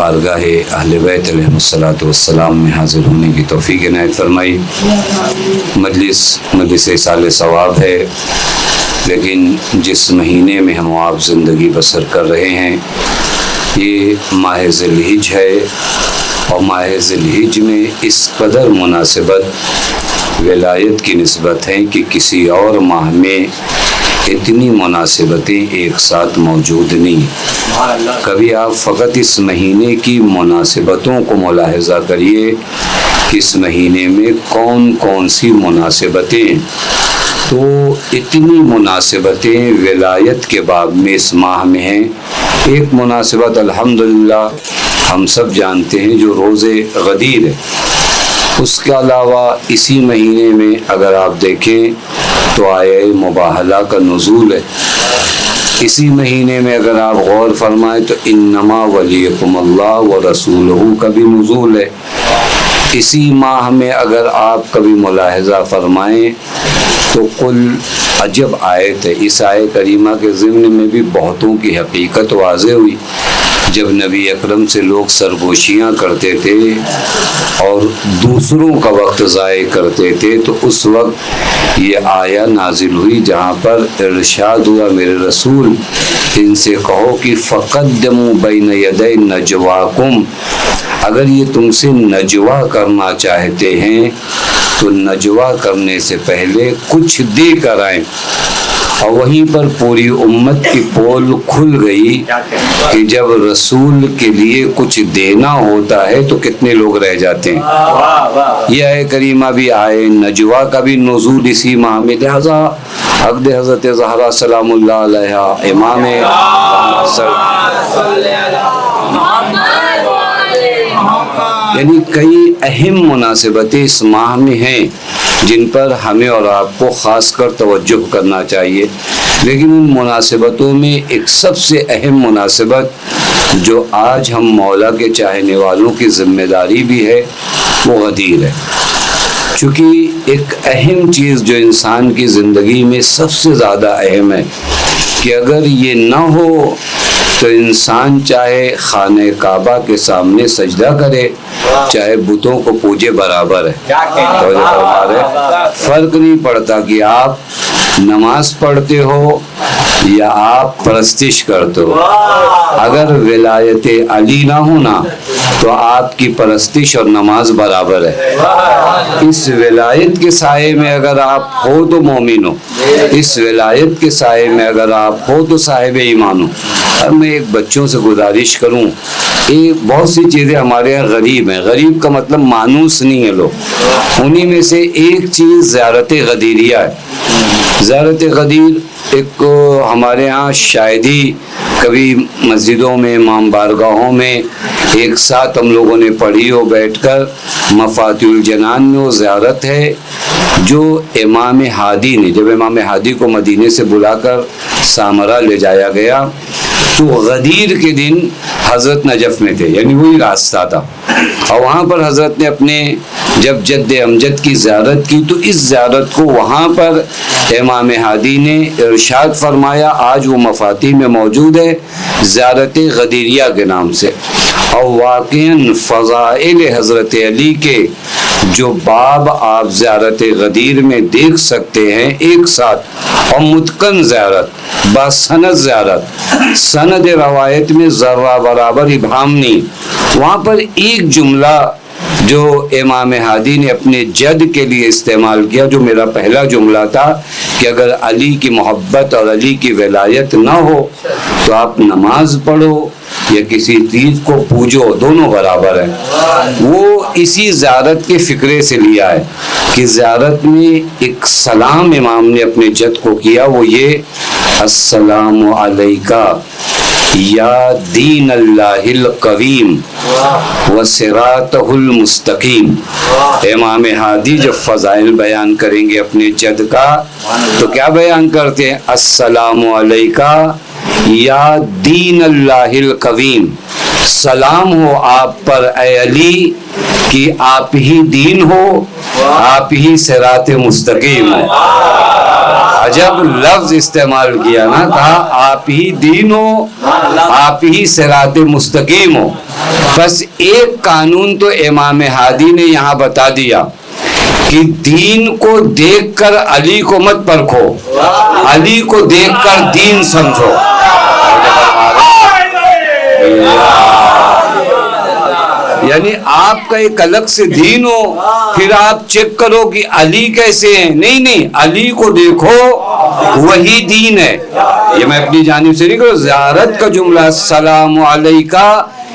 بارگاہ اہل بیت علیہ الصلوۃ والسلام میں حاضر ہونے کی توفیق عنایت فرمائی۔ مجلس سال ثواب ہے، لیکن جس مہینے میں ہم آپ زندگی بسر کر رہے ہیں یہ ماہ ذی الحجہ ہے، اور ماہ ذی الحجہ میں اس قدر مناسبت ولایت کی نسبت ہے کہ کسی اور ماہ میں اتنی مناسبتیں ایک ساتھ موجود نہیں۔ کبھی آپ فقط اس مہینے کی مناسبتوں کو ملاحظہ کریے کہ اس مہینے میں کون کون سی مناسبتیں، تو اتنی مناسبتیں ولایت کے باب میں اس ماہ میں ہیں۔ ایک مناسبت الحمدللہ ہم سب جانتے ہیں جو روز غدیر ہے، اس کے علاوہ اسی مہینے میں اگر آپ دیکھیں تو آیہ مباہلہ کا نزول ہے۔ اسی مہینے میں اگر آپ غور فرمائیں تو انما ولیکم اللہ ورسولہ کا بھی نزول ہے۔ اسی ماہ میں اگر آپ کبھی ملاحظہ فرمائیں تو قل عجب آیت ہے، اس آیت کریمہ کے ضمن میں بھی بہتوں کی حقیقت واضح ہوئی۔ جب نبی اکرم سے لوگ سرگوشیاں کرتے تھے اور دوسروں کا وقت ضائع کرتے تھے تو اس وقت یہ آیہ نازل ہوئی جہاں پر ارشاد ہوا میرے رسول ان سے کہو کہ فقدموا بین یدی نجواکم، اگر یہ تم سے نجوا کرنا چاہتے ہیں تو نجوا کرنے سے پہلے کچھ دے کر آئیں۔ اور وہیں پر پوری امت کی پول کھل گئی کہ جب رسول کے لیے کچھ دینا ہوتا ہے تو کتنے لوگ رہ جاتے ہیں۔ یہ آیہ کریمہ بھی آئے نجوا کا بھی نزول اسی ماہ میں، لہذا عقد حضرت زہرا سلام اللہ علیہا امام یعنی کئی اہم مناسبتیں اس ماہ میں ہیں جن پر ہمیں اور آپ کو خاص کر توجہ کرنا چاہیے۔ لیکن ان مناسبتوں میں ایک سب سے اہم مناسبت جو آج ہم مولا کے چاہنے والوں کی ذمہ داری بھی ہے وہ غدیر ہے، چونکہ ایک اہم چیز جو انسان کی زندگی میں سب سے زیادہ اہم ہے کہ اگر یہ نہ ہو تو انسان چاہے خانہ کعبہ کے سامنے سجدہ کرے چاہے بتوں کو پوجے برابر ہے۔ فرق نہیں پڑتا کہ آپ نماز پڑھتے ہو یا آپ پرستش کرتے ہو، اگر ولایت علی نہ ہونا تو آپ کی پرستش اور نماز برابر ہے۔ اس ولایت کے سائے میں اگر آپ ہو تو مومن ہو، اس ولایت کے سائے میں اگر آپ ہو تو صاحب ایمان ہو۔ اب میں ایک بچوں سے گزارش کروں، بہت سی چیزیں ہمارے یہاں غریب ہیں، غریب کا مطلب مانوس نہیں ہے لوگ، انہی میں سے ایک چیز زیارت غدیریہ ہے۔ زیارت غدیر ایک ہمارے ہاں شاید ہی کبھی مسجدوں میں امام بارگاہوں میں ایک ساتھ ہم لوگوں نے پڑھی ہو بیٹھ کر، مفاتیح الجنان میں وہ زیارت ہے جو امام ہادی نے، جب امام ہادی کو مدینے سے بلا کر سامرا لے جایا گیا تو غدیر کے دن حضرت نجف میں تھے، یعنی وہی راستہ تھا، اور وہاں پر حضرت نے اپنے جب جد امجد کی زیارت کی تو اس زیارت کو وہاں پر امام ہادی نے ارشاد فرمایا، آج وہ مفاتیح میں موجود ہے زیارت غدیریہ کے نام سے۔ اور واقعاً فضائل حضرت علی کے جو باب آپ زیارت غدیر میں دیکھ سکتے ہیں ایک ساتھ، اور متقن زیارت، باسند زیارت، سند روایت میں ذرہ برابر ابہام نہیں۔ وہاں پر ایک جملہ جو امام ہادی نے اپنے جد کے لیے استعمال کیا، جو میرا پہلا جملہ تھا کہ اگر علی کی محبت اور علی کی ولایت نہ ہو تو آپ نماز پڑھو یا کسی چیز کو پوجو، دونوں برابر ہیں۔ وہ اسی زیارت کے فکرے سے لیا ہے کہ زیارت میں ایک سلام امام نے اپنے جد کو کیا، وہ یہ السلام علیکہ یا دین اللہ القویم وصراطہ المستقیم۔ امام ہادی جب فضائل بیان کریں گے اپنے جد کا تو کیا بیان کرتے ہیں؟ السلام علیکہ یا دین اللہ القویم، سلام ہو آپ پر اے علی کہ آپ ہی دین ہو، آپ ہی صراط مستقیم ہو۔ عجب لفظ استعمال کیا نا, کہا آپ ہی دین ہو, آپ ہی صراط مستقیم ہو. بس ایک قانون تو امام ہادی نے یہاں بتا دیا کہ دین کو دیکھ کر علی کو مت پرکھو, علی کو دیکھ کر دین سمجھو. یعنی آپ کا ایک الگ سے دین ہو, پھر آپ چیک کرو کہ علی کیسے ہیں. نہیں, علی کو دیکھو, وہی دین ہے. یہ میں اپنی جانب سے نہیں کروں, زیارت کا جملہ السلام علیکہ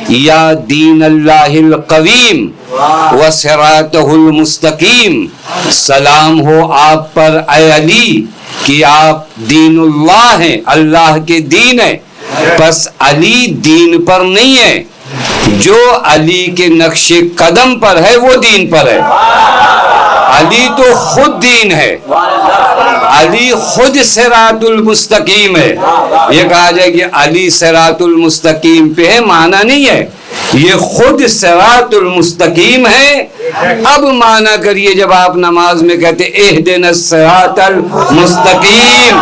یا دین اللہ القویم و صراطہ المستقیم. سلام ہو آپ پر اے علی کہ آپ دین اللہ ہیں, اللہ کے دین ہے. بس علی دین پر نہیں ہے, جو علی کے نقش قدم پر ہے وہ دین پر ہے. علی تو خود دین ہے, علی خود صراط المستقیم ہے. یہ کہا جائے کہ علی صراط المستقیم پہ ہے, معنی نہیں ہے, یہ خود صراط المستقیم ہے. اب معنی کریے جب آپ نماز میں کہتے اہدنا الصراط المستقیم,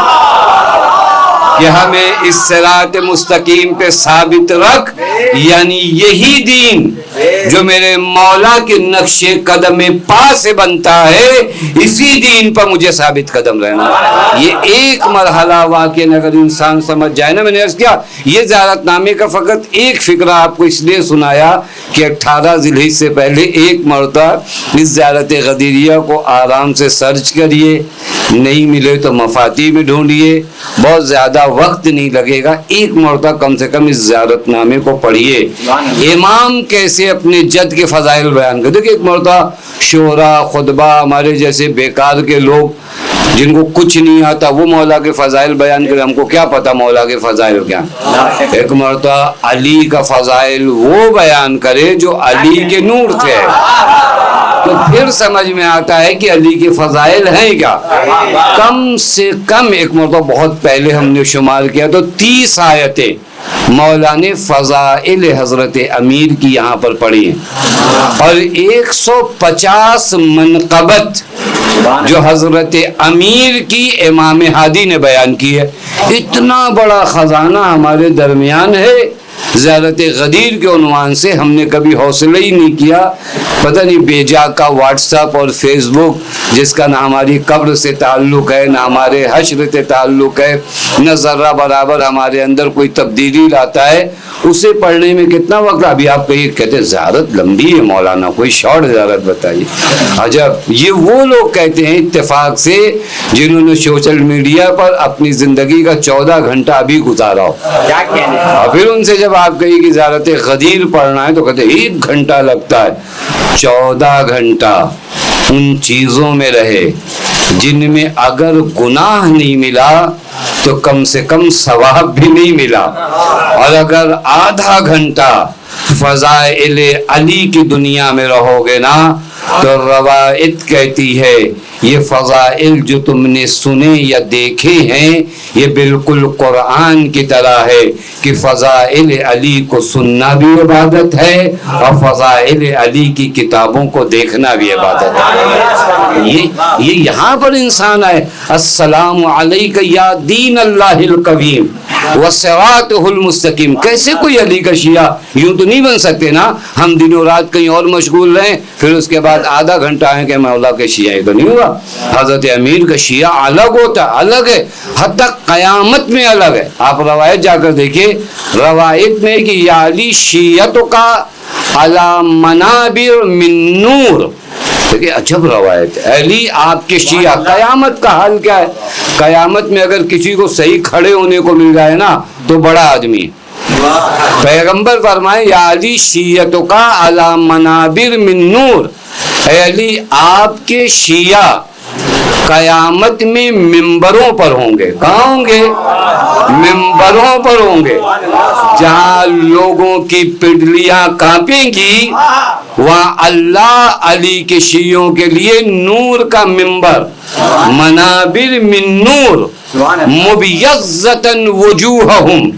کہ ہمیں اس صراط مستقیم پہ ثابت رکھ, یعنی یہی دین جو میرے مولا کے نقش قدم پا سے بنتا ہے, اسی دین پر مجھے ثابت قدم رہنا. یہ ایک مرحلہ واقعہ اگر انسان سمجھ جائے نا, میں نے عرض کیا یہ زیارت نامے کا فقط ایک فقرہ آپ کو اس لیے سنایا کہ 18 ذی الحجہ سے پہلے ایک مرتبہ اس زیارت غدیریہ کو آرام سے سرچ کریے, نہیں ملے تو مفاتی میں ڈھونڈیے, بہت زیادہ وقت نہیں لگے گا. ایک مرتبہ کم سے کم اس زیارت نامے کو پڑھیے. امام کیسے اپنے جد کے فضائل بیان کرتے. دیکھیں ایک مرتبہ شعرا خطبہ ہمارے جیسے بیکار کے لوگ جن کو کچھ نہیں آتا وہ مولا کے فضائل بیان کرے, ہم کو کیا پتا مولا کے فضائل کیا. ایک مرتبہ علی کا فضائل وہ بیان کرے جو علی کے نور سے ہے, تو پھر سمجھ میں آتا ہے کہ علی کے فضائل ہیں کیا. کم سے کم ایک مرتبہ بہت پہلے ہم نے شمار کیا تو 30 آیتیں مولا نے فضائل حضرت امیر کی یہاں پر پڑھی ہیں, اور 150 منقبت جو حضرت امیر کی امام ہادی نے بیان کی ہے. اتنا بڑا خزانہ ہمارے درمیان ہے. زیارت غدیر کے عنوان سے ہم نے کبھی حوصلہ ہی نہیں کیا, پتہ نہیں بیجا کا واٹس ایپ اور فیس بک جس کا نہ ہماری قبر سے تعلق ہے, نہ ہمارے حشر سے تعلق ہے, نہ ذرہ برابر ہمارے اندر کوئی تبدیلی لاتا ہے, اسے پڑھنے میں کتنا وقت. ابھی آپ کہیے کہتے زیارت لمبی ہے مولانا, کوئی شارٹ زیارت بتائیے. عجب, یہ وہ لوگ کہتے ہیں اتفاق سے جنہوں نے سوشل میڈیا پر اپنی زندگی کا 14 گھنٹہ ابھی گزارا ہو, اور پھر ان سے جب آپ کہیے کہ زیارت غدیر پڑھنا ہے تو کہتے 1 گھنٹہ لگتا ہے. 14 گھنٹہ ان چیزوں میں رہے جن میں اگر گناہ نہیں ملا تو کم سے کم ثواب بھی نہیں ملا, اور اگر آدھا گھنٹہ فضائل علی کی دنیا میں رہو گے نا تو روایت کہتی ہے یہ فضائل جو تم نے سنے یا دیکھے ہیں یہ بالکل قرآن کی طرح ہے کہ فضائل علی کو سننا بھی عبادت ہے اور فضائل علی کی کتابوں کو دیکھنا بھی عبادت ہے. یہ یہاں پر انسان ہے السلام علیکہ یا دین اللہ القویم و صراطہ المستقیم. کیسے کوئی علی کا شیعہ, یوں تو نہیں بن سکتے نا. ہم دنوں رات کہیں اور مشغول رہیں, پھر اس کے بعد آدھا گھنٹہ آئیں کہ مولا کے شیعہ, تو نہیں ہوا. حضرت امیر کا شیعہ الگ ہوتا, الگ ہے, حتی قیامت میں الگ ہے. آپ روایت جا کر دیکھیے, روایت میں کہ یا علی شیعتوں کا علی منابر من نور. دیکھیں عجب روایت ہے. علی آپ کے شیعہ, قیامت کا حال کیا ہے. قیامت میں اگر کسی کو صحیح کھڑے ہونے کو مل جائے نا تو بڑا آدمی. پیغمبر فرمائے یا علی شیعتوں کا علی منابر من نور. اے علی آپ کے شیعہ قیامت میں ممبروں پر ہوں گے. کہاں ہوں گے؟ ممبروں پر ہوں گے. جہاں لوگوں کی پڈلیاں کانپیں گی وہاں اللہ علی کے شیعوں کے لیے نور کا ممبر, منابر من نور مبیضۃ وجوہہم,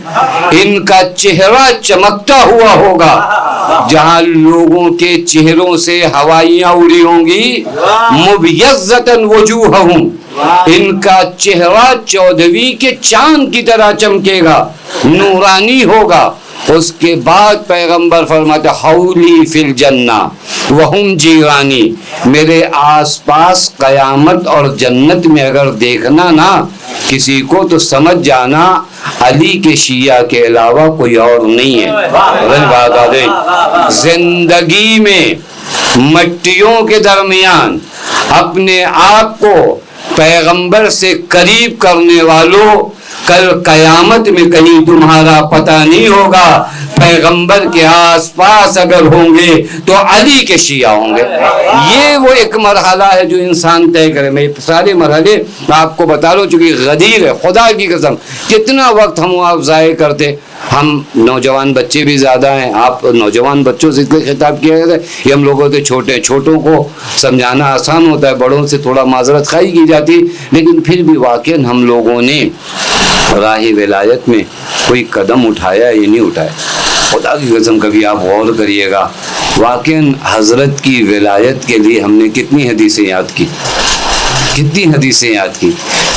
ان کا چہرہ چمکتا ہوا ہوگا. جہاں لوگوں کے چہروں سے ہوائیاں اڑی ہوں گی, مبیضۃ وجوہہم, ان کا چہرہ 14ویں کے چاند کی طرح چمکے گا، نورانی ہوگا۔ اس کے بعد پیغمبر فرماتے حولی فی الجنہ وہم جیرانی، میرے آس پاس قیامت اور جنت میں اگر دیکھنا نا کسی کو تو سمجھ جانا علی کے شیعہ کے علاوہ کوئی اور نہیں ہے۔ زندگی میں مٹیوں کے درمیان اپنے آپ کو پیغمبر سے قریب کرنے والوں، کل قیامت میں کہیں تمہارا پتہ نہیں ہوگا، پیغمبر کے آس پاس اگر ہوں گے تو علی کے شیعہ ہوں گے۔ یہ وہ ایک مرحلہ ہے جو انسان طے کرے۔ میں سارے مرحلے آپ کو بتا لوں، چونکہ غدیر ہے، خدا کی قسم کتنا وقت ہم آپ ضائع کرتے۔ ہم نوجوان بچے بھی زیادہ ہیں، آپ نوجوان بچوں سے خطاب کیا جاتا ہے، یہ ہم لوگوں سے چھوٹوں کو سمجھانا آسان ہوتا ہے، بڑوں سے تھوڑا معذرت خواہی کی جاتی، لیکن پھر بھی واقعاً ہم لوگوں نے راہ ولایت میں کوئی قدم اٹھایا یا نہیں اٹھایا؟ خدا کی قسم کبھی آپ غور کریے گا، واقعاً حضرت کی ولایت کے لیے ہم نے کتنی حدیثیں یاد کی،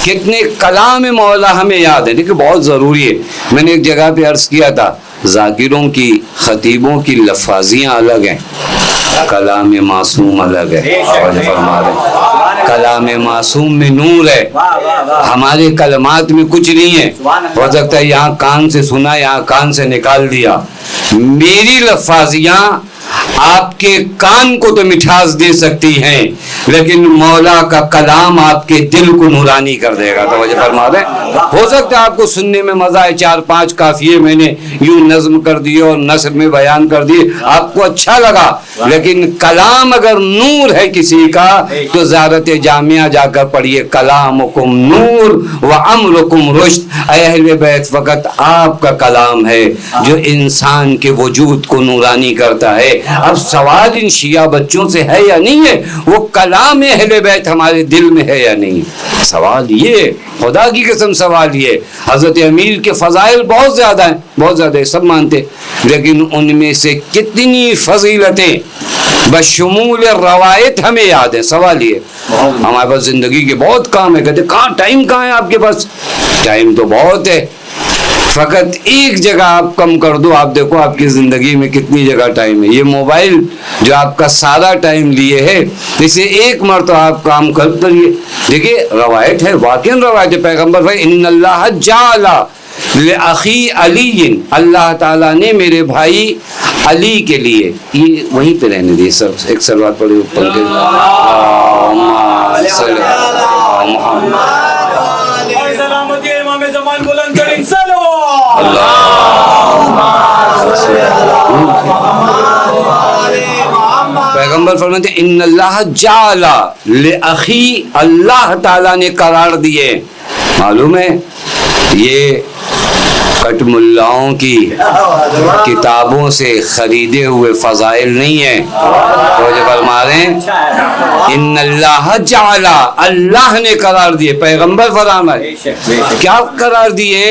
کتنے کلام مولا ہمیں یاد ہے۔ دیکھیں بہت ضروری ہے، میں نے ایک جگہ پہ عرض کیا تھا، ذاکروں کی، خطیبوں کی لفاظیاں الگ ہیں، کلام معصوم الگ ہے۔ فرما رہے کلام معصوم میں نور ہے، ہمارے کلمات میں کچھ نہیں ہے، ہو سکتا ہے یہاں کان سے سنا، یہاں کان سے نکال دیا۔ میری لفاظیاں آپ کے کان کو تو مٹھاس دے سکتی ہیں، لیکن مولا کا کلام آپ کے دل کو نورانی کر دے گا۔ توجہ فرما رہے ہیں، ہو سکتا ہے آپ کو سننے میں مزہ ہے، 4-5 قافیے میں نے یوں نظم کر دیے اور نثر میں بیان کر دیے، آپ کو اچھا لگا، لیکن کلام اگر نور ہے کسی کا تو زیارت جامعہ جا کر پڑھیے، کلامکم نور وامرکم رشد، اے اہل بیت فقط آپ کا کلام ہے جو انسان کے وجود کو نورانی کرتا ہے۔ اب سوال ان شیعہ بچوں سے ہے یا نہیں ہے، وہ کلام اہل بیت ہمارے دل میں ہے یا نہیں، سوال یہ، خدا کی قسم سوال یہ۔ حضرت امیر کے فضائل بہت زیادہ ہیں، بہت زیادہ، سب مانتے، لیکن ان میں سے کتنی فضیلتیں بشمول روایت ہمیں یاد ہے؟ سوال یہ، ہمارے پاس زندگی کے بہت کام ہے، کہتے کہاں ٹائم کہاں ہے آپ کے پاس؟ ٹائم تو بہت ہے، فقط ایک جگہ آپ کم کر دو، آپ دیکھو آپ کی زندگی میں کتنی جگہ ٹائم ہے۔ یہ موبائل جو آپ کا سارا ٹائم لیے ہے، اسے ایک مرتبہ آپ کام کریے۔ دیکھیے روایت ہے، واقعاً روایت ہے، پیغمبر فرماتے ان اللہ جعل لأخی علی، اللہ تعالیٰ نے میرے بھائی علی کے لیے، یہ وہیں پہ رہنے دیے سر، ایک سلوات پڑھے اوپر کے اللہم صلی علی محمد پیغمبر فرماتے ہیں ان اللہ جعل لأخی، اللہ تعالیٰ نے قرار دیے۔ معلوم ہے یہ کٹ ملاؤں کی کتابوں سے خریدے ہوئے فضائل نہیں ہیں، تو جو فرما رہے ہیں ان اللہ جعل، اللہ نے قرار دیے، پیغمبر فرمائے کیا قرار دیے؟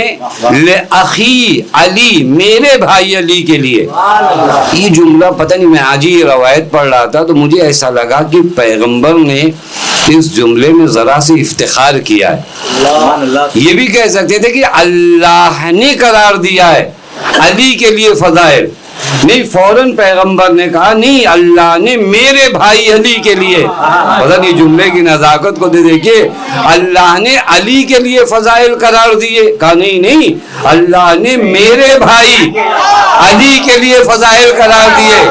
لأخی علی، میرے بھائی علی کے لیے۔ یہ جملہ پتہ نہیں، میں آج ہی روایت پڑھ رہا تھا تو مجھے ایسا لگا کہ پیغمبر نے اس جملے میں ذرا سے افتخار کیا ہے۔ یہ بھی کہہ سکتے تھے کہ اللہ نے قرار دیا ہے علی کے لیے فضائل، نہیں فوراً پیغمبر نے کہا نہیں اللہ نے میرے بھائی علی کے لیے، پتہ نہیں جملے کی نزاکت کو دیکھیے، اللہ نے علی کے لیے فضائل قرار دیے، کہا نہیں اللہ نے میرے بھائی علی کے لیے فضائل قرار دیے۔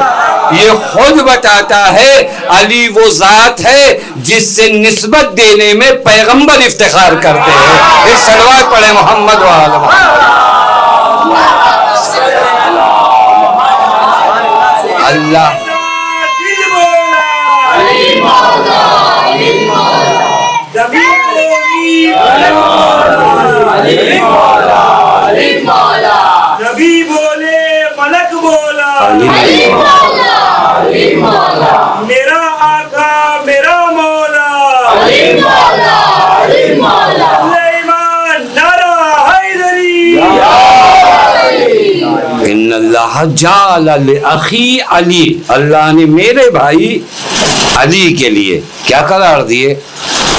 یہ خود بتاتا ہے علی وہ ذات ہے جس سے نسبت دینے میں پیغمبر افتخار کرتے ہیں۔ ایک صلوات پڑھے محمد و آل محمد۔ اللہ نبی بولے ملک بولا، میرا آقا میرا مولا، سلیمان نعرہ حیدری۔ ان اللہ جعل لأخی علی، اللہ نے میرے بھائی علی کے لیے کیا قرار دیے؟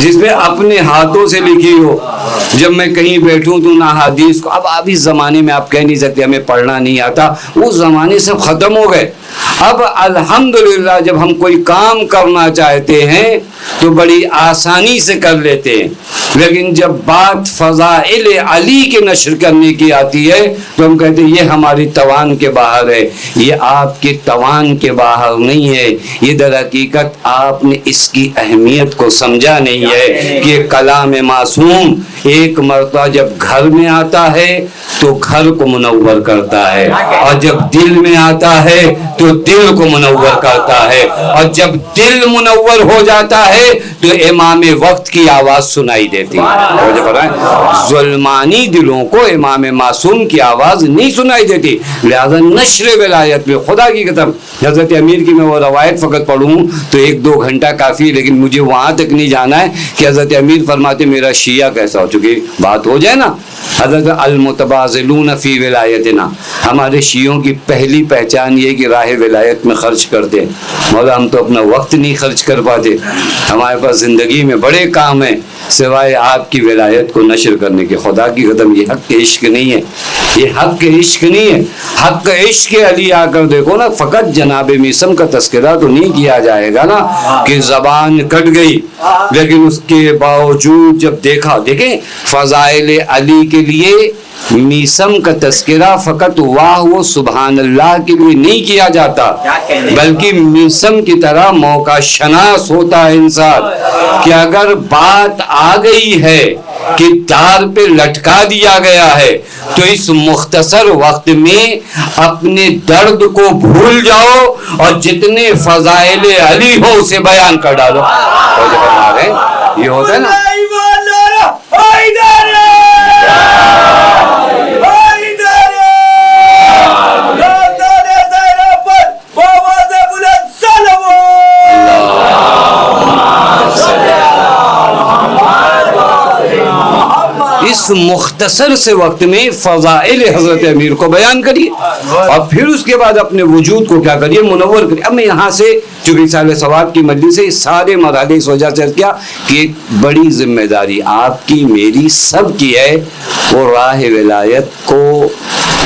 جس میں اپنے ہاتھوں سے لکھی ہو. جب میں کہیں بیٹھوں تو نہ حدیث کو, اب اس زمانے میں آپ کہہ نہیں سکتے ہمیں پڑھنا نہیں آتا, وہ زمانے سب ختم ہو گئے. اب الحمدللہ جب ہم کوئی کام کرنا چاہتے ہیں تو بڑی آسانی سے کر لیتے ہیں, لیکن جب بات فضائل علی کے نشر کرنے کی آتی ہے تو ہم کہتے ہیں یہ ہماری توان کے باہر ہے. یہ آپ کے توان کے باہر نہیں ہے, یہ در حقیقت آپ نے اس کی اہمیت کو سمجھا نہیں ہے کہ کلام معصوم ایک مرتبہ جب گھر میں آتا ہے تو گھر کو منور کرتا ہے, اور جب دل میں آتا ہے تو دل کو منور کرتا ہے, اور جب دل منور ہو جاتا ہے تو امام وقت کی آواز سنائی دیتی ہے. ظلمانی دلوں کو امام معصوم کی آواز نہیں سنائی دیتی. لہذا نشر ولایت میں خدا کی قسم حضرت امیر کی میں وہ روایت فقط پڑھوں تو 1-2 گھنٹہ کافی, لیکن مجھے وہاں تک نہیں جانا ہے کہ حضرت امیر فرماتے میرا شیعہ کیسا ہو, چکی بات ہو جائے نا. حضرت المتبازلون فی ولایتنا, ہمارے شیعوں کی پہلی پہچان یہ کہ راہ ولایت میں خرچ کرتے. مولا ہم تو اپنا وقت نہیں خرچ کر پاتے, ہمارے پاس زندگی میں بڑے کام ہیں سوائے آپ کی ولایت کو نشر کرنے کے. خدا کی قدم یہ حق عشق نہیں ہے, یہ حق عشق نہیں ہے. حق عشق علی آ کر دیکھو نا, فقط جناب میثم کا تذکرہ تو نہیں کیا جائے گا نا کہ زبان کٹ گئی, لیکن اس کے باوجود جب دیکھا, دیکھیں فضائل علی کے لیے میثم کا تذکرہ فقط واہ و سبحان اللہ کے لیے نہیں کیا جاتا, بلکہ میثم کی طرح موقع شناس ہوتا ہے انسان کہ اگر بات آ گئی ہے کہ دار پہ لٹکا دیا گیا ہے تو اس مختصر وقت میں اپنے درد کو بھول جاؤ اور جتنے فضائل علی ہو اسے بیان کر ڈالو. یہ ہوتا ہے نا. اس مختصر سے وقت میں فضائل حضرت امیر کو بیان کریے اور پھر اس کے بعد اپنے وجود کو کیا کریے, منور کریے. اب میں یہاں سے چونکہ سال ثواب کی مجلس سے سارے مرحلے اس وجہ سے کیا کہ بڑی ذمہ داری آپ کی میری سب کی ہے, وہ راہ ولایت کو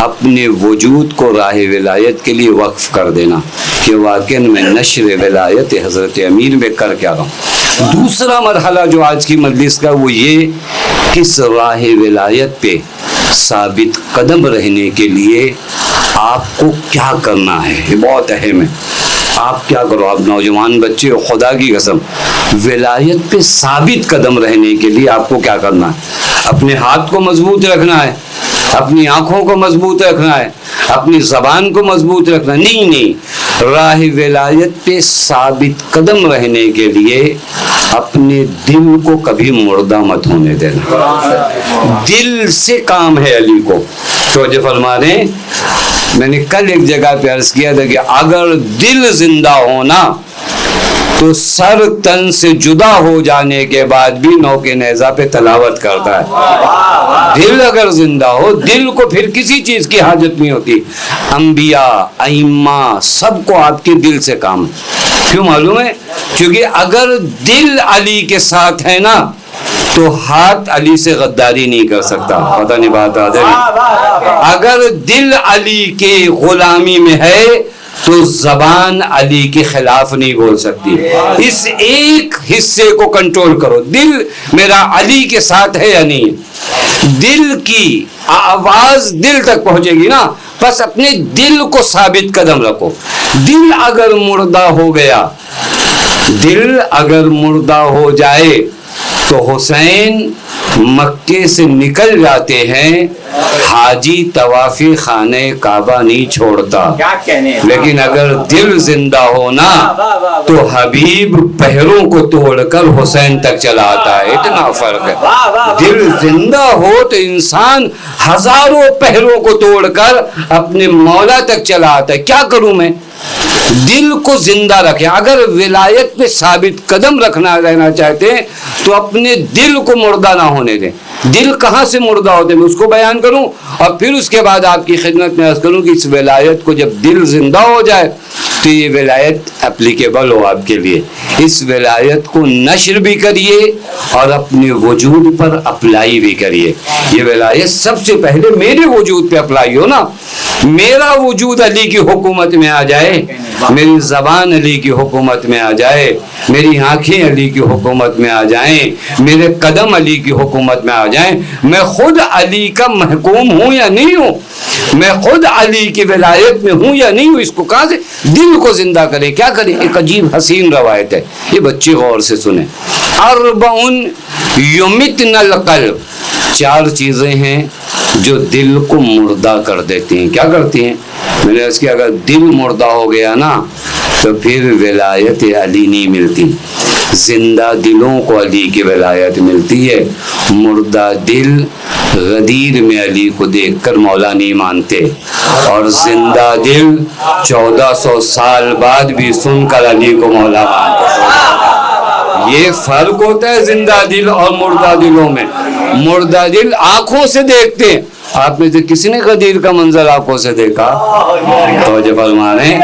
اپنے وجود کو راہ ولایت کے لیے وقف کر دینا کہ واقعی میں نشر ولایت حضرت امیر میں کر کیا رہا ہوں. دوسرا مرحلہ جو آج کی مجلس کا وہ یہ کس راہ ولایت پہ ثابت قدم رہنے کے لیے آپ کو کیا کرنا ہے. یہ بہت اہم ہے. آپ کیا کرو, آپ نوجوان بچے ہو, خدا کی قسم ولایت پہ ثابت قدم رہنے کے لیے آپ کو کیا کرنا ہے, اپنے ہاتھ کو مضبوط رکھنا ہے, اپنی آنکھوں کو مضبوط رکھنا ہے, اپنی زبان کو مضبوط رکھنا نہیں. راہ ولایت پہ ثابت قدم رہنے کے لیے اپنے دل کو کبھی مردہ مت ہونے دینا. دل سے کام ہے علی کو. توجہ فرما رہے ہیں, میں نے کل ایک جگہ پہ عرض کیا تھا کہ اگر دل زندہ ہونا تو سر تن سے جدا ہو جانے کے بعد بھی نوکے نیزہ پہ تلاوت کرتا ہے. دل اگر زندہ ہو, دل کو پھر کسی چیز کی حاجت نہیں ہوتی. انبیاء ائمہ سب کو آپ کے دل سے کام. کیوں معلوم ہے؟ کیونکہ اگر دل علی کے ساتھ ہے نا تو ہاتھ علی سے غداری نہیں کر سکتا. پتہ نہیں بات آ رہی. اگر دل علی کے غلامی میں ہے تو زبان علی کے خلاف نہیں بول سکتی. اس ایک حصے کو کنٹرول کرو, دل میرا علی کے ساتھ ہے یا نہیں. دل کی آواز دل تک پہنچے گی نا, بس اپنے دل کو ثابت قدم رکھو. دل اگر مردہ ہو گیا, دل اگر مردہ ہو جائے تو حسین مکے سے نکل جاتے ہیں, حاجی طواف خانہ کعبہ نہیں چھوڑتا. لیکن اگر دل زندہ ہونا تو حبیب پہروں کو توڑ کر حسین تک چلا آتا ہے. اتنا فرق ہے. دل زندہ ہو تو انسان ہزاروں پہروں کو توڑ کر اپنے مولا تک چلا آتا ہے. کیا کروں میں؟ دل کو زندہ رکھیں. اگر ولایت پہ ثابت قدم رہنا چاہتے ہیں تو اپنے دل کو مردہ نہ ہونے دیں. دل کہاں سے مردہ ہوتے ہیں میں اس کو بیان کروں اور پھر اس کے بعد آپ کی خدمت میں عرض کروں کہ اس ولایت کو جب دل زندہ ہو جائے تو یہ ولایت اپلیکیبل ہو آپ کے لیے، اس ولایت کو نشر بھی کریے اور اپنے وجود پر اپلائی بھی کریے۔ یہ ولایت سب سے پہلے میرے وجود پہ اپلائی ہو نا، میرا وجود علی کی حکومت میں آ جائے، میری زبان علی کی حکومت میں آ جائے، میری آنکھیں علی کی حکومت میں آ جائیں، میرے قدم علی کی حکومت میں آ جائیں، میں خود علی کا محکوم ہوں یا نہیں ہوں، میں خود علی کی ولایت میں ہوں یا نہیں ہوں، اس کو کہاں سے دل کو زندہ کریں۔ کیا کریں؟ ایک عجیب حسین روایت ہے، یہ بچے غور سے سنیں۔ اربعن یمتن القلب، چار چیزیں ہیں جو دل کو مردہ کر دیتی ہیں۔ کیا کرتی ہیں؟ میں نے اس کی اگر دل مردہ ہو گیا نا تو پھر ولایت علی نہیں ملتی۔ زندہ دلوں کو علی کی ولایت ملتی ہے، مردہ دل غدیر میں علی کو دیکھ کر مولا نہیں مانتے، اور زندہ دل 1400 سال بعد بھی سن کر علی کو مولا مانتے۔ یہ فرق ہوتا ہے زندہ دل اور مردہ دلوں میں۔ مردہ دل آنکھوں سے دیکھتے ہیں، آپ میں سے کسی نے غدیر کا منظر آنکھوں سے دیکھا؟ توجہ فرما رہے ہیں۔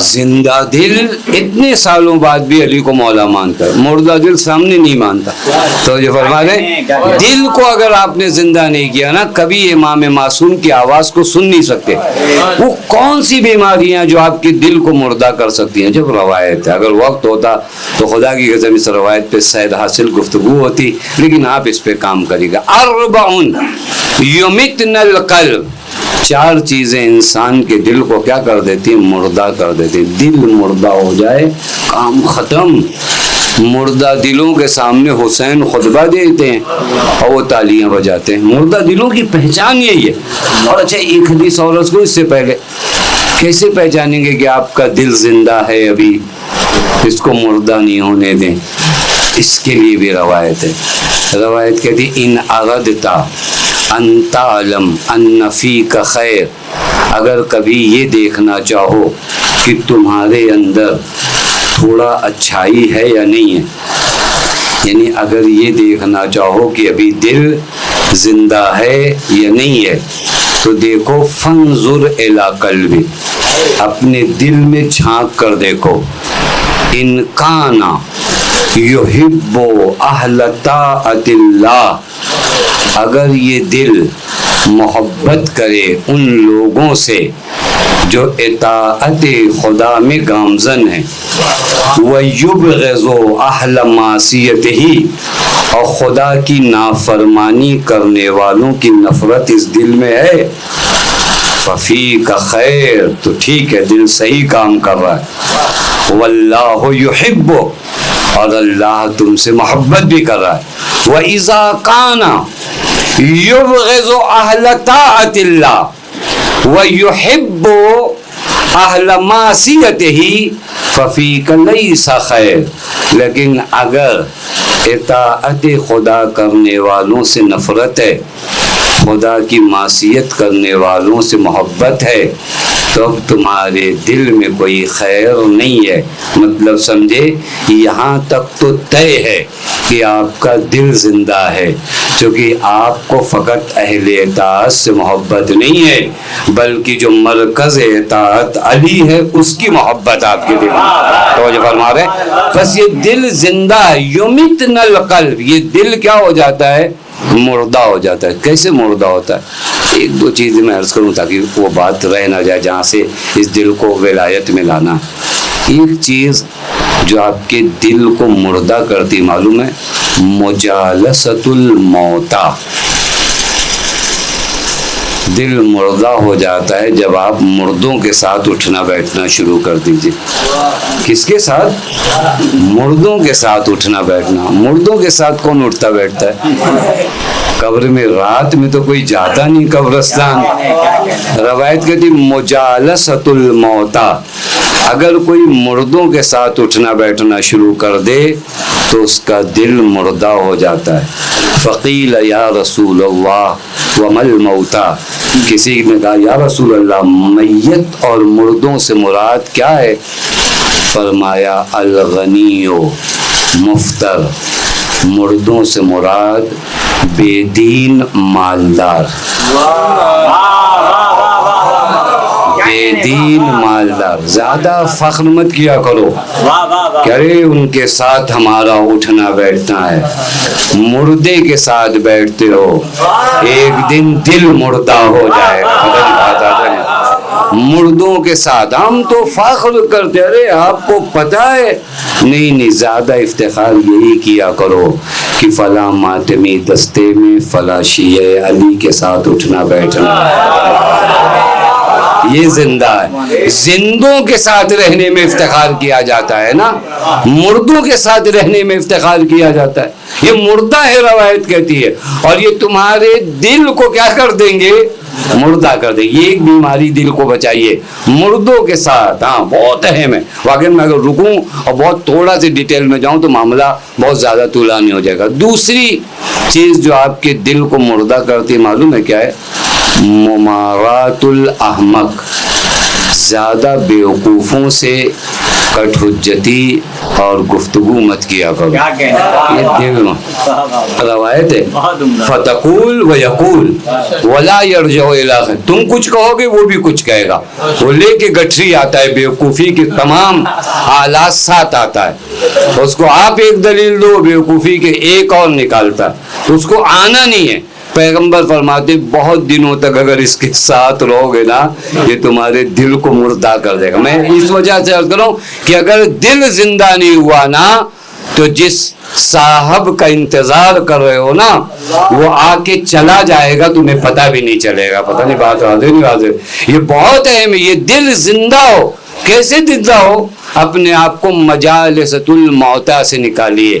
زندہ دل اتنے سالوں بعد بھی علی کو مولا مانتا ہے، مردہ دل سامنے نہیں مانتا۔ تو جو فرما رہے دل کو اگر آپ نے زندہ نہیں کیا نا، کبھی امام معصوم کی آواز کو سن نہیں سکتے۔ وہ کون سی بیماریاں جو آپ کے دل کو مردہ کر سکتی ہیں؟ جب روایت ہے، اگر وقت ہوتا تو خدا کی قسم اس روایت پہ شاید حاصل گفتگو ہوتی، لیکن آپ اس پہ کام کرے گا۔ اربعن یمتن القلب، چار چیزیں انسان کے دل کو کیا کر دیتی ہیں؟ مردہ کر دیتی ہیں۔ دل مردہ ہو جائے کام ختم۔ مردہ دلوں کے سامنے حسین خطبہ دیتے ہیں اور وہ تالیاں بجاتے ہیں۔ مردہ دلوں کی پہچان یہی ہے۔ اور اچھا ایک حدیث اور اس کو اس سے پہلے کیسے پہچانیں گے کہ آپ کا دل زندہ ہے؟ ابھی اس کو مردہ نہیں ہونے دیں۔ اس کے لیے بھی روایت ہے، روایت کہتی ہے ان اردتا ان تعلم ان فیک خیر، اگر کبھی یہ دیکھنا چاہو کہ تمہارے اندر تھوڑا اچھائی ہے یا نہیں ہے، یعنی اگر یہ دیکھنا چاہو کہ ابھی دل زندہ ہے یا نہیں ہے، تو دیکھو فانظر الی قلبی، اپنے دل میں جھانک کر دیکھو، ان کانا یحب اہل طاعت اللہ، اگر یہ دل محبت کرے ان لوگوں سے جو اطاعت خدا میں گامزن ہیں، وَيُبْغِضُ أَهْلَ مَعْصِيَتِهِ، اور خدا کی نافرمانی کرنے والوں کی نفرت اس دل میں ہے، فَفِيكَ خیر، تو ٹھیک ہے، دل صحیح کام کر رہا ہے، وَاللَّهُ يُحِبُّ، اور اللہ تم سے محبت بھی کر رہا ہے، وَإِذَا كَانَ يُبْغِضُ أَهْلَ طَاعَةِ اللَّهِ وَيُحِبُّ أَهْلَ مَعْصِيَتِهِ فَفِيكَ لَيْسَ خَيْرٌ، لیکن اگر اطاعت خدا کرنے والوں سے نفرت ہے، خدا کی معصیت کرنے والوں سے محبت ہے، تو اب تمہارے دل میں کوئی خیر نہیں ہے۔ مطلب سمجھے، یہاں تک تو طے ہے کہ آپ کا دل زندہ ہے، کیونکہ آپ کو فقط اہل اطاعت سے محبت نہیں ہے، بلکہ جو مرکز اطاعت علی ہے اس کی محبت آپ کے دل میں۔ توجہ فرما رہے ہیں؟ بس یہ دل زندہ ہے، یمتن القلب، یہ دل کیا ہو جاتا ہے؟ مردہ ہو جاتا ہے۔ کیسے مردہ ہوتا ہے؟ ایک دو چیزیں میں عرض کروں تاکہ وہ بات رہ نہ جائے جہاں سے اس دل کو ولایت میں لانا۔ ایک چیز جو آپ کے دل کو مردہ کرتی معلوم ہے؟ مجالست الموتى، دل مردہ ہو جاتا ہے جب آپ مردوں کے ساتھ اٹھنا بیٹھنا شروع کر دیجئے. کس کے ساتھ؟ مردوں کے ساتھ اٹھنا بیٹھنا. مردوں کے ساتھ کون اٹھتا بیٹھتا ہے؟ قبر میں رات میں تو کوئی جاتا نہیں قبرستان. روایت کہتی مجالست الموتا، اگر کوئی مردوں کے ساتھ اٹھنا بیٹھنا شروع کر دے تو اس کا دل مردہ ہو جاتا ہے. فقیل یا رسول اللہ وما الموتا، کسی نے کہا یا رسول اللہ میت اور مردوں سے مراد کیا ہے؟ فرمایا الغنیو مفتر، مردوں سے مراد بے دین مالدار. بے دین مالدار. زیادہ فخر مت کیا کرو کہ ارے ان کے ساتھ ہمارا اٹھنا بیٹھنا ہے. مردے کے ساتھ بیٹھتے ہو ایک دن دل مردہ ہو جائے گا. مردوں کے ساتھ ہم تو فخر کرتے، ارے آپ کو پتہ ہے؟ نہیں، زیادہ افتخار یہی کیا کرو کہ فلاں ماتمی دستے میں فلاں شیعہ علی کے ساتھ اٹھنا بیٹھنا. یہ زندہ ہے. زندوں کے ساتھ رہنے میں افتخار کیا جاتا ہے نا، مردوں کے ساتھ رہنے میں افتخار کیا جاتا ہے. یہ مردہ ہے روایت کہتی ہے، اور یہ تمہارے دل کو کیا کر دیں گے؟ مردہ کر دیں. یہ ایک بیماری دل کو بچائیے مردوں کے ساتھ. ہاں بہت اہم ہے واقعی. میں اگر رکوں اور بہت تھوڑا سی ڈیٹیل میں جاؤں تو معاملہ بہت زیادہ طولانی ہو جائے گا. دوسری چیز جو آپ کے دل کو مردہ کرتی ہے معلوم ہے کیا ہے؟ ممارات الاحمق. زیادہ بیوقوفوں سے کٹ حجتی اور گفتگو مت کیا کرو. یہ دل روایت ہے فتقول و یقول ولا یرجع الی، تم کچھ کہو گے وہ بھی کچھ کہے گا. وہ لے کے گٹھری آتا ہے بیوقوفی کے تمام آلات ساتھ آتا ہے. اس کو آپ ایک دلیل دو بیوقوفی کے ایک اور نکالتا ہے. اس کو آنا نہیں ہے. پیغمبر فرماتے بہت دنوں تک اگر اس کے ساتھ رہو گے نا یہ تمہارے دل کو مردہ کر دے گا. میں اس وجہ سے عرض کروں کہ اگر دل زندہ نہیں ہوا نا تو جس صاحب کا انتظار کر رہے ہو نا وہ آ کے چلا جائے گا، تمہیں پتہ بھی نہیں چلے گا. پتہ نہیں بات واضح نہیں واضح. یہ بہت اہم ہے. یہ دل زندہ ہو. کیسے زندہ ہو؟ اپنے آپ کو مجالست الموتا سے نکالیے،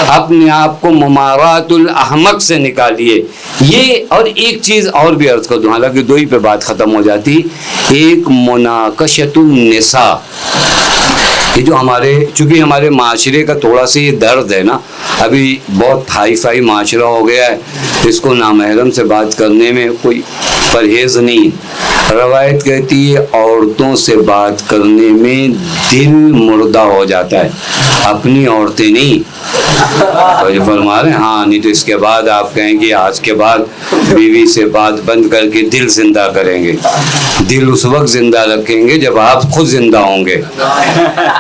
اپنے آپ کو ممارات الاحمق سے نکالیے. یہ اور ایک چیز اور بھی عرض کر دوں، حالانکہ دو ہی پہ بات ختم ہو جاتی. ایک مناقشۃ النساء. یہ جو چونکہ ہمارے معاشرے کا تھوڑا سا یہ درد ہے نا، ابھی بہت ہائی فائی معاشرہ ہو گیا ہے، اس کو نامحرم سے بات کرنے میں کوئی پرہیز نہیں. روایت کہتی ہے عورتوں سے بات کرنے میں دل مردہ ہو جاتا ہے، اپنی عورتیں نہیں. تو یہ فرما رہے ہیں ہاں، نہیں تو اس کے بعد آپ کہیں گے آج کے بعد بیوی سے بات بند کر کے دل زندہ کریں گے. دل اس وقت زندہ رکھیں گے جب آپ خود زندہ ہوں گے.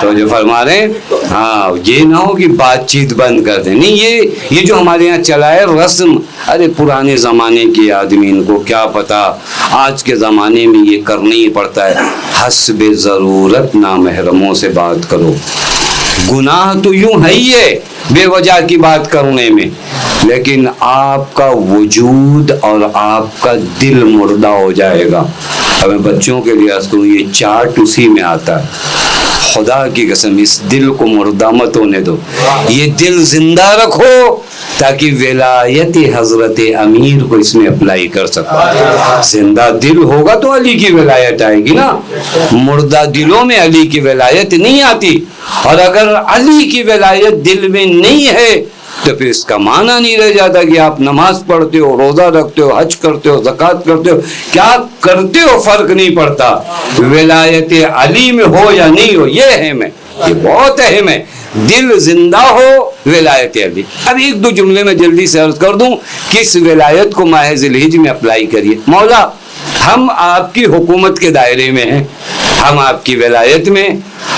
تو جو فرما رہے ہیں ہاں، یہ نہ ہو کہ بات چیت بند کر دیں. نہیں، یہ جو ہمارے یہاں چلا ہے رسم، ارے پرانے زمانے کے آدمی ان کو کیا پتا، آج کے زمانے میں یہ کرنا ہی پڑتا ہے. حسب ضرورت نامحرموں سے بات کرو. گناہ تو یوں ہے ہی ہے بے وجہ کی بات کرنے میں، لیکن آپ کا وجود اور آپ کا دل مردہ ہو جائے گا. ہمیں بچوں کے لیے عرض کروں یہ چارٹ اسی میں آتا ہے. خدا کی قسم اس دل کو مردہ مت ہونے دو. یہ دل زندہ رکھو تاکہ ولایت حضرت امیر کو اس میں اپلائی کر سکو. زندہ دل ہوگا تو علی کی ولایت آئے گی نا. مردہ دلوں میں علی کی ولایت نہیں آتی. اور اگر علی کی ولایت دل میں نہیں ہے تو پھر اس کا معنی نہیں رہ جاتا کہ آپ نماز پڑھتے ہو، روزہ رکھتے ہو، حج کرتے ہو، زکوٰۃ کرتے ہو، کیا کرتے ہو فرق نہیں پڑتا. ولایت علی میں ہو یا نہیں ہو یہ اہم ہے، یہ بہت اہم ہے. دل زندہ ہو ولایت علی. اب ایک دو جملے میں جلدی سے عرض کر دوں کس ولایت کو ماہ ذی الحجہ میں اپلائی کریے. مولا ہم آپ کی حکومت کے دائرے میں ہیں، ہم آپ کی ولایت میں،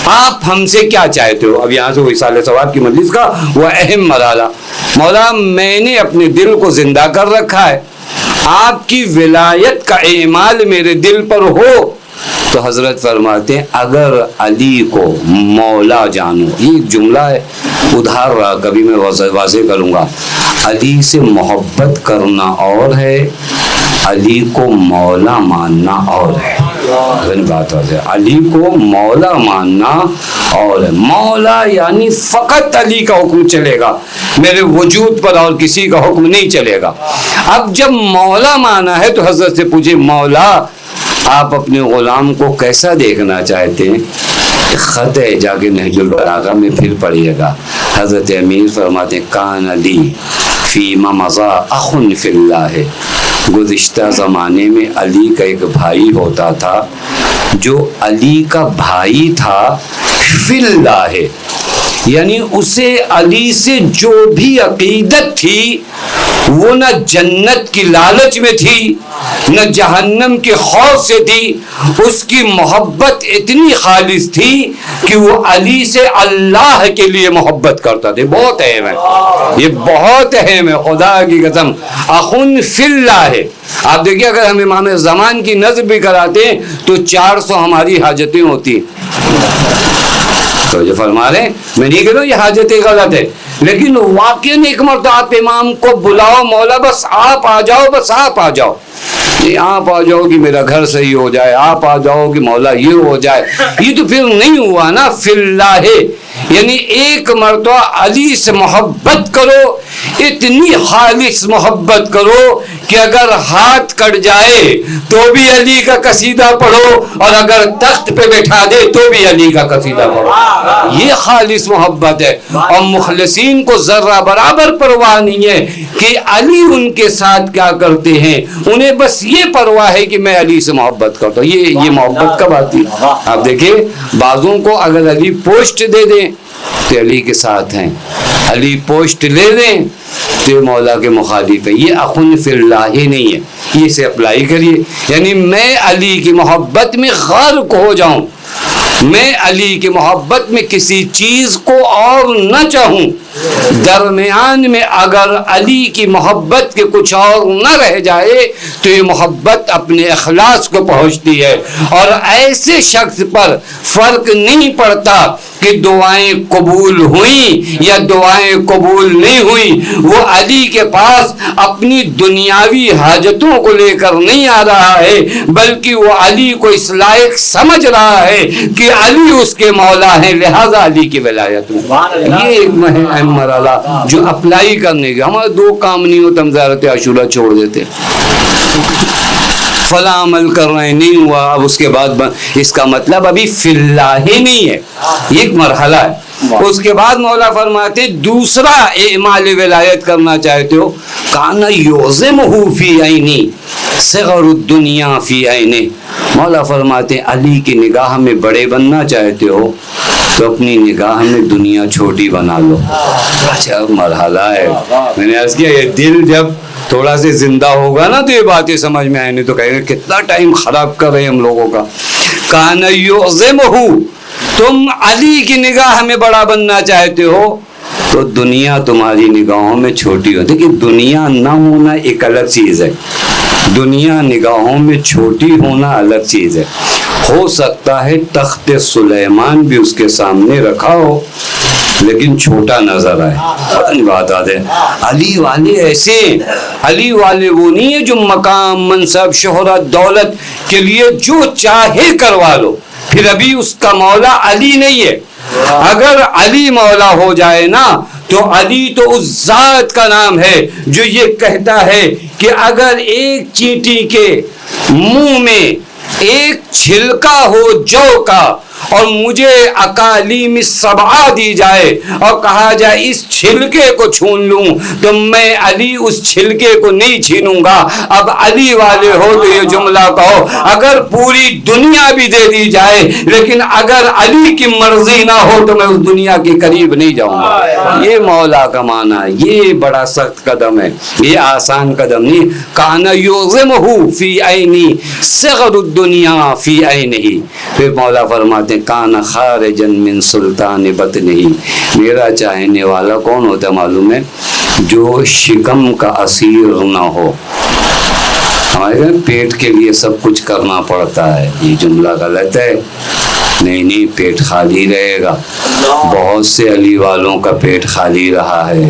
آپ ہم سے کیا چاہتے ہو؟ اب یہاں سے وہ اصالہ ثواب کی مجلس کا وہ اہم مرحلہ. مولا میں نے اپنے دل کو زندہ کر رکھا ہے، آپ کی ولایت کا اعمال میرے دل پر ہو. تو حضرت فرماتے ہیں اگر علی کو مولا جانو، یہ ایک جملہ ہے ادھار رہا، کبھی میں واضح کروں گا. علی سے محبت کرنا اور ہے، علی کو مولا ماننا اور ہے. بات ہو جائے علی کو مولا ماننا اور ہے. مولا یعنی فقط علی کا حکم چلے گا, میرے وجود پر اور کسی کا حکم نہیں چلے گا. اب جب مولا مانا ہے تو حضرت سے پوچھے مولا آپ اپنے غلام کو کیسا دیکھنا چاہتے ہیں؟ خط ہے, جا کے نہج البلاغہ میں پھر پڑھیے گا. حضرت امیر فرماتے ہیں کان علی فیما مضا اخن فی اللہ, گزشتہ زمانے میں علی کا ایک بھائی ہوتا تھا جو علی کا بھائی تھا فی اللہ, یعنی اسے علی سے جو بھی عقیدت تھی وہ نہ جنت کی لالچ میں تھی نہ جہنم کے خوف سے تھی. اس کی محبت اتنی خالص تھی کہ وہ علی سے اللہ کے لیے محبت کرتا تھا. بہت اہم ہے, یہ بہت اہم ہے, خدا کی قسم. اخن فی اللہ ہے. آپ دیکھیے اگر ہم امام زمان کی نظر بھی کراتے ہیں تو 400 ہماری حاجتیں ہوتی. تو جو فرما رہے ہیں, میں نہیں کہہ رہا ہوں یہ حاجتیں غلط ہے, لیکن واقعی ایک مرتبہ آپ امام کو بلاؤ, مولا بس آپ آ جاؤ, بس آپ آ جاؤ, نہیں آپ آ جاؤ کہ میرا گھر صحیح ہو جائے, آپ آ جاؤ کہ مولا یہ ہو جائے, یہ تو پھر نہیں ہوا نا. فی اللہ ہے یعنی ایک مرتبہ علی سے محبت کرو, اتنی خالص محبت کرو کہ اگر ہاتھ کٹ جائے تو بھی علی کا قصیدہ پڑھو, اور اگر تخت پہ بیٹھا دے تو بھی علی کا قصیدہ پڑھو. یہ خالص محبت ہے. اور مخلصین کو ذرہ برابر پرواہ نہیں ہے کہ علی ان کے ساتھ کیا کرتے ہیں, انہیں بس یہ پرواہ ہے کہ میں علی سے محبت کرتا ہوں. یہ محبت کب آتی ہے؟ آپ دیکھیں بعضوں کو اگر علی پوسٹ دے دیں تو علی کے ساتھ ہیں, علی پوسٹ لے لیں تو مولا کے مخالف ہے. یہ اخن فی اللہ ہی نہیں ہے, یہ اسے اپلائی کریے. یعنی میں علی کی محبت میں غرق ہو جاؤں, میں علی کی محبت میں کسی چیز کو اور نہ چاہوں, درمیان میں اگر علی کی محبت کے کچھ اور نہ رہ جائے تو یہ محبت اپنے اخلاص کو پہنچتی ہے. اور ایسے شخص پر فرق نہیں پڑتا کہ دعائیں قبول ہوئیں یا دعائیں قبول نہیں ہوئیں, وہ علی کے پاس اپنی دنیاوی حاجتوں کو لے کر نہیں آ رہا ہے, بلکہ وہ علی کو اس لائق سمجھ رہا ہے کہ علی اس کے مولا ہیں, لہذا علی کی ولایت میں. یہ ایک اہم مرحلہ جو اپلائی کرنے کے, ہمارے 2 کام نہیں ہوتا ہم زیارت عاشورہ چھوڑ دیتے, فلاں عمل کر رہے ہیں نہیں ہوا, اب اس کے بعد اس کا مطلب ابھی فی اللہ ہی نہیں ہے, یہ ایک مرحلہ ہے. اس کے بعد مولا فرماتے دوسرا اعمال ولایت کرنا چاہتے ہو, کانا یعظمہ فی عینی صغر الدنیا فی عینی. مولا فرماتے علی کی نگاہ میں بڑے بننا چاہتے ہو تو اپنی نگاہ میں دنیا چھوٹی بنا لو. اچھا مرحلہ ہے. میں نے عرض کیا یہ دل جب تھوڑا سے زندہ ہوگا نا تو یہ باتیں سمجھ میں آئیں, نہیں تو کہیں گے کتنا ٹائم خراب کر رہے ہیں ہم لوگوں کا. کان یعظمہ, تم علی کی نگاہ میں بڑا بننا چاہتے ہو تو دنیا تمہاری نگاہوں میں چھوٹی ہوتی. کہ دنیا نہ ہونا ایک الگ چیز ہے, دنیا نگاہوں میں چھوٹی ہونا الگ چیز ہے. ہو سکتا ہے تخت سلیمان بھی اس کے سامنے رکھا ہو لیکن چھوٹا نظر آئے. بات آتے علی والے ایسے, علی والے وہ نہیں ہے جو مقام منصب شہرت دولت کے لیے جو چاہے کروا لو, پھر ابھی اس کا مولا علی نہیں ہے. اگر علی مولا ہو جائے نا تو علی تو اس ذات کا نام ہے جو یہ کہتا ہے کہ اگر ایک چینٹی کے منہ میں ایک چھلکا ہو جو کا اور مجھے اکالیم سبعہ دی جائے اور کہا جائے اس چھلکے کو چھون لوں تو میں علی اس چھلکے کو نہیں چھینوں گا. اب علی والے ہو تو یہ جملہ کہو, اگر پوری دنیا بھی دے دی جائے لیکن اگر علی کی مرضی نہ ہو تو میں اس دنیا کے قریب نہیں جاؤں گا. یہ مولا کا معنی ہے. یہ بڑا سخت قدم ہے, یہ آسان قدم نہیں. کان یعظمہ فی عینی صغر الدنیا فی عینہ. پھر مولا فرماتے کان خارجا من سلطان بطنہ, میرا چاہنے والا کون ہوتا ہے معلوم ہے؟ جو شکم کا اسیر نہ ہو. ہمارے پیٹ کے لیے سب کچھ کرنا پڑتا ہے, یہ جملہ غلط ہے. نہیں پیٹ خالی رہے گا. بہت سے علی والوں کا پیٹ خالی رہا ہے,